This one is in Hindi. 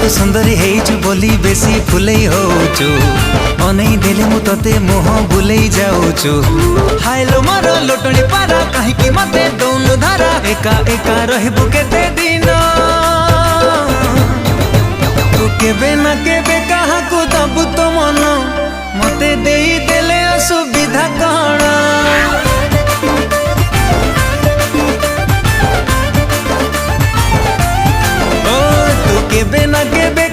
तू सुंदरी हेइचु बोली बेसी फुलई होचु अनै देले मु तते मोह बुलई जाउछु हायलो मोर लोटणी पारा काहे कि मते दौनु धारा एका एका रहबु केते दिन तू केबे ना केबे कहा को दबु तो मन मते देई देले असुविधा कण केबे ना केबे